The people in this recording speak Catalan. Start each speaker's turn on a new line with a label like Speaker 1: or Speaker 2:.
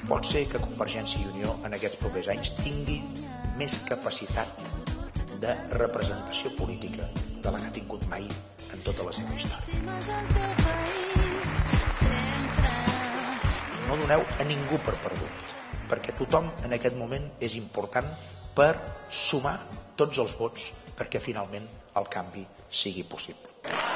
Speaker 1: Pot ser que Convergència i Unió en aquests propers anys tingui més capacitat de representació política de la que ha tingut mai en tota la seva història. No doneu a ningú per perdut, perquè tothom en aquest moment és important per sumar tots els vots perquè finalment el canvi sigui possible.